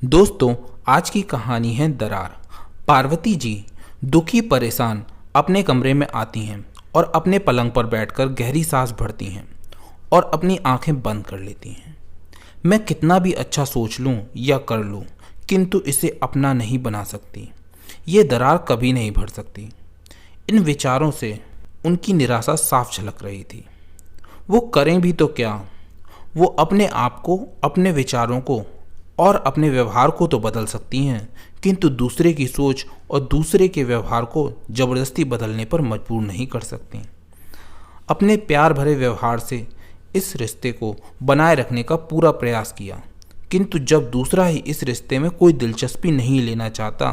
दोस्तों, आज की कहानी है दरार। पार्वती जी दुखी परेशान अपने कमरे में आती हैं और अपने पलंग पर बैठकर गहरी सांस भरती हैं और अपनी आंखें बंद कर लेती हैं। मैं कितना भी अच्छा सोच लूं या कर लूं, किंतु इसे अपना नहीं बना सकती। ये दरार कभी नहीं भर सकती। इन विचारों से उनकी निराशा साफ झलक रही थी। वो करें भी तो क्या? वो अपने आप को, अपने विचारों को और अपने व्यवहार को तो बदल सकती हैं, किंतु दूसरे की सोच और दूसरे के व्यवहार को जबरदस्ती बदलने पर मजबूर नहीं कर सकती। अपने प्यार भरे व्यवहार से इस रिश्ते को बनाए रखने का पूरा प्रयास किया, किंतु जब दूसरा ही इस रिश्ते में कोई दिलचस्पी नहीं लेना चाहता,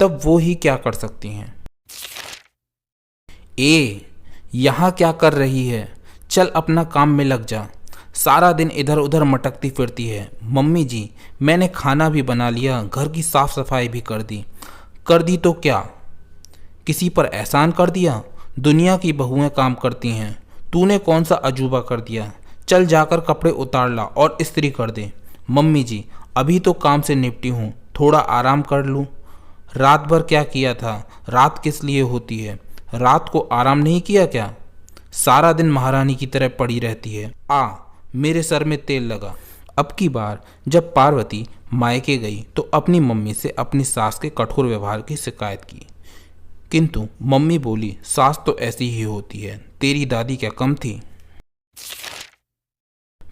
तब वो ही क्या कर सकती हैं। यहाँ क्या कर रही है? चल अपना काम में लग जा। सारा दिन इधर उधर मटकती फिरती है। मम्मी जी, मैंने खाना भी बना लिया, घर की साफ सफाई भी कर दी तो क्या किसी पर एहसान कर दिया? दुनिया की बहुएं काम करती हैं, तूने कौन सा अजूबा कर दिया? चल जाकर कपड़े उतार ला और इस्त्री कर दे। मम्मी जी, अभी तो काम से निपटी हूँ, थोड़ा आराम कर लूँ। रात भर क्या किया था? रात किस लिए होती है? रात को आराम नहीं किया क्या? सारा दिन महारानी की तरह पड़ी रहती है। मेरे सर में तेल लगा। अब की बार जब पार्वती मायके गई तो अपनी मम्मी से अपनी सास के कठोर व्यवहार की शिकायत की, किंतु मम्मी बोली, सास तो ऐसी ही होती है, तेरी दादी क्या कम थी?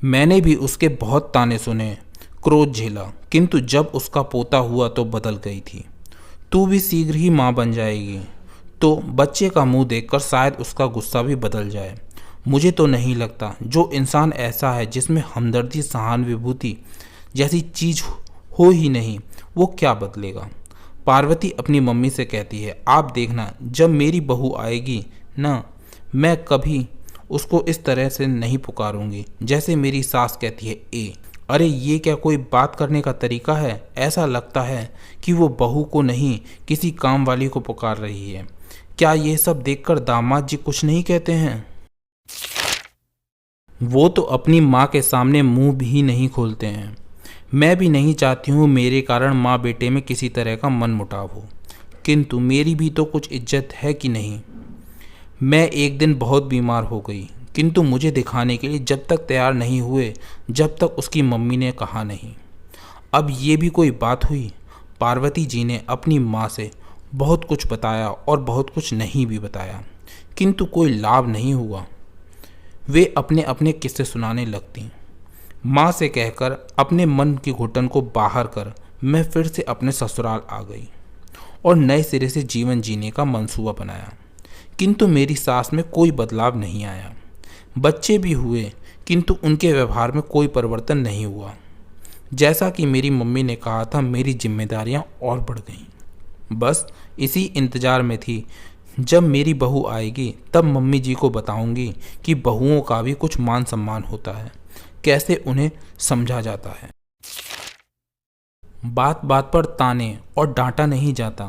मैंने भी उसके बहुत ताने सुने, क्रोध झेला, किंतु जब उसका पोता हुआ तो बदल गई थी। तू भी शीघ्र ही माँ बन जाएगी, तो बच्चे का मुंह देखकर शायद उसका गुस्सा भी बदल जाए। मुझे तो नहीं लगता जो इंसान ऐसा है जिसमें हमदर्दी, सहानुभूति जैसी चीज हो ही नहीं, वो क्या बदलेगा। पार्वती अपनी मम्मी से कहती है, आप देखना, जब मेरी बहू आएगी ना, मैं कभी उसको इस तरह से नहीं पुकारूंगी जैसे मेरी सास कहती है। अरे ये क्या कोई बात करने का तरीका है? ऐसा लगता है कि वो बहू को नहीं, किसी काम वाली को पुकार रही है। क्या ये सब देखकर दामाद जी कुछ नहीं कहते हैं? वो तो अपनी माँ के सामने मुंह भी नहीं खोलते हैं। मैं भी नहीं चाहती हूँ मेरे कारण माँ बेटे में किसी तरह का मनमुटाव हो, किंतु मेरी भी तो कुछ इज्जत है कि नहीं। मैं एक दिन बहुत बीमार हो गई, किंतु मुझे दिखाने के लिए जब तक तैयार नहीं हुए, जब तक उसकी मम्मी ने कहा नहीं। अब ये भी कोई बात हुई? पार्वती जी ने अपनी माँ से बहुत कुछ बताया और बहुत कुछ नहीं भी बताया, किंतु कोई लाभ नहीं हुआ। वे अपने अपने किस्से सुनाने लगती। माँ से कहकर अपने मन की घुटन को बाहर कर मैं फिर से अपने ससुराल आ गई और नए सिरे से जीवन जीने का मंसूबा बनाया, किंतु मेरी सास में कोई बदलाव नहीं आया। बच्चे भी हुए, किंतु उनके व्यवहार में कोई परिवर्तन नहीं हुआ। जैसा कि मेरी मम्मी ने कहा था, मेरी जिम्मेदारियां और बढ़ गईं। बस इसी इंतजार में थी, जब मेरी बहू आएगी तब मम्मी जी को बताऊंगी कि बहुओं का भी कुछ मान सम्मान होता है, कैसे उन्हें समझा जाता है। बात बात पर ताने और डांटा नहीं जाता।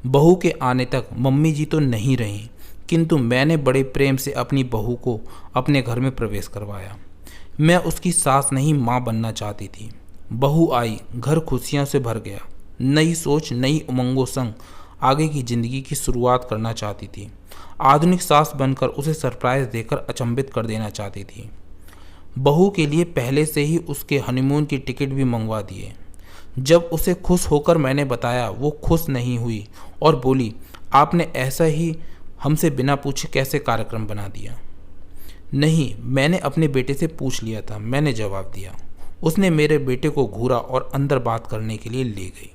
बहू के आने तक मम्मी जी तो नहीं रहीं, किंतु मैंने बड़े प्रेम से अपनी बहू को अपने घर में प्रवेश करवाया। मैं उसकी सास नहीं, माँ बनना चाहती थी। बहू आई, घर खुशियों से भर गया। नई सोच, नई उमंगों संग आगे की जिंदगी की शुरुआत करना चाहती थी। आधुनिक सास बनकर उसे सरप्राइज देकर अचंभित कर देना चाहती थी। बहू के लिए पहले से ही उसके हनीमून की टिकट भी मंगवा दिए। जब उसे खुश होकर मैंने बताया, वो खुश नहीं हुई और बोली, आपने ऐसा ही हमसे बिना पूछे कैसे कार्यक्रम बना दिया? नहीं, मैंने अपने बेटे से पूछ लिया था, मैंने जवाब दिया। उसने मेरे बेटे को घूरा और अंदर बात करने के लिए ले गई।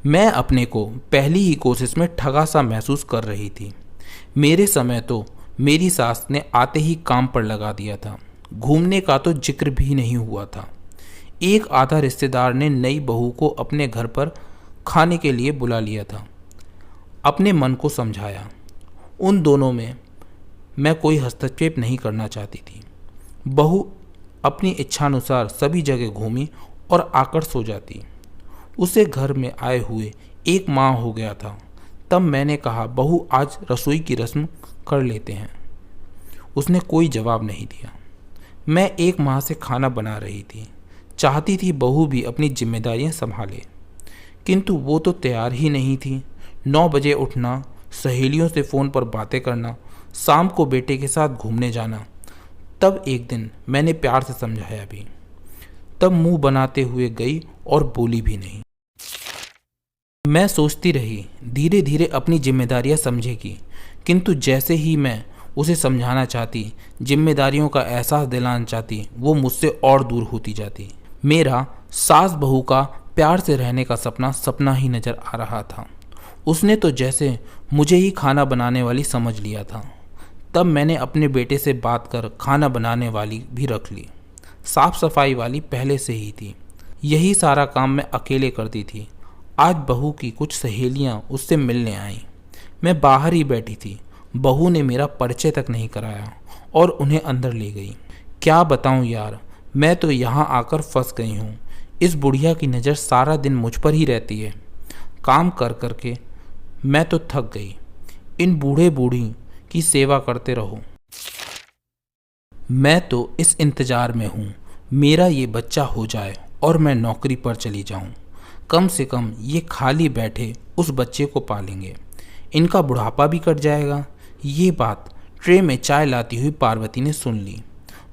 मैं अपने को पहली ही कोशिश में ठगा सा महसूस कर रही थी। मेरे समय तो मेरी सास ने आते ही काम पर लगा दिया था। घूमने का तो जिक्र भी नहीं हुआ था। एक आधा रिश्तेदार ने नई बहू को अपने घर पर खाने के लिए बुला लिया था। अपने मन को समझाया। उन दोनों में मैं कोई हस्तक्षेप नहीं करना चाहती थी। बहू अपनी इच्छानुसार सभी जगह घूमी और आकर सो जाती। उसे घर में आए हुए एक माह हो गया था। तब मैंने कहा, बहू आज रसोई की रस्म कर लेते हैं। उसने कोई जवाब नहीं दिया। मैं एक माह से खाना बना रही थी। चाहती थी बहू भी अपनी जिम्मेदारियां संभाले, किंतु वो तो तैयार ही नहीं थी। 9 बजे उठना, सहेलियों से फ़ोन पर बातें करना, शाम को बेटे के साथ घूमने जाना। तब एक दिन मैंने प्यार से समझाया भी, तब मुंह बनाते हुए गई और बोली भी नहीं। मैं सोचती रही धीरे धीरे अपनी जिम्मेदारियां समझेगी, किंतु जैसे ही मैं उसे समझाना चाहती, जिम्मेदारियों का एहसास दिलाना चाहती, वो मुझसे और दूर होती जाती। मेरा सास बहू का प्यार से रहने का सपना ही नज़र आ रहा था। उसने तो जैसे मुझे ही खाना बनाने वाली समझ लिया था। तब मैंने अपने बेटे से बात कर खाना बनाने वाली भी रख ली। साफ सफाई वाली पहले से ही थी। यही सारा काम मैं अकेले करती थी। आज बहू की कुछ सहेलियां उससे मिलने आईं। मैं बाहर ही बैठी थी। बहू ने मेरा परिचय तक नहीं कराया और उन्हें अंदर ले गई। क्या बताऊं यार, मैं तो यहाँ आकर फंस गई हूँ। इस बुढ़िया की नज़र सारा दिन मुझ पर ही रहती है। काम कर कर के मैं तो थक गई। इन बूढ़े बूढ़ी की सेवा करते रहो। मैं तो इस इंतज़ार में हूँ मेरा ये बच्चा हो जाए और मैं नौकरी पर चली जाऊँ। कम से कम ये खाली बैठे उस बच्चे को पालेंगे, इनका बुढ़ापा भी कट जाएगा। ये बात ट्रे में चाय लाती हुई पार्वती ने सुन ली।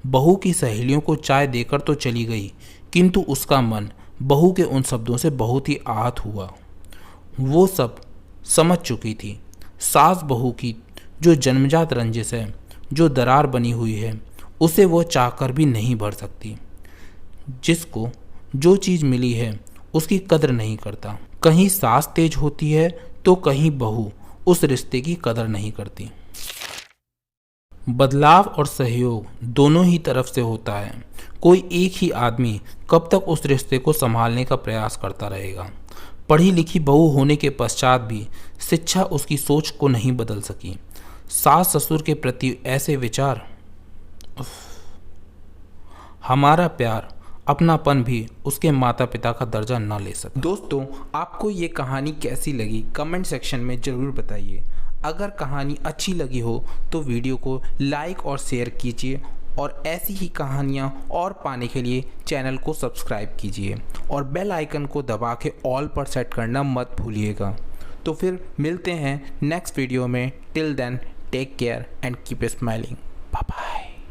बहू की सहेलियों को चाय देकर तो चली गई, किंतु उसका मन बहू के उन शब्दों से बहुत ही आहत हुआ। वो सब समझ चुकी थी। सास बहू की जो जन्मजात रंजिश है, जो दरार बनी हुई है, उसे वो चाहकर भी नहीं भर सकती। जिसको जो चीज़ मिली है उसकी कदर नहीं करता। कहीं सास तेज होती है तो कहीं बहू उस रिश्ते की कदर नहीं करती। बदलाव और सहयोग दोनों ही तरफ से होता है। कोई एक ही आदमी कब तक उस रिश्ते को संभालने का प्रयास करता रहेगा। पढ़ी लिखी बहू होने के पश्चात भी शिक्षा उसकी सोच को नहीं बदल सकी। सास ससुर के प्रति ऐसे विचार, हमारा प्यार, अपनापन भी उसके माता पिता का दर्जा न ले सका। दोस्तों, आपको ये कहानी कैसी लगी कमेंट सेक्शन में ज़रूर बताइए। अगर कहानी अच्छी लगी हो तो वीडियो को लाइक और शेयर कीजिए और ऐसी ही कहानियाँ और पाने के लिए चैनल को सब्सक्राइब कीजिए और बेल आइकन को दबा के ऑल पर सेट करना मत भूलिएगा। तो फिर मिलते हैं नेक्स्ट वीडियो में। Till then take care and keep smiling. Bye bye.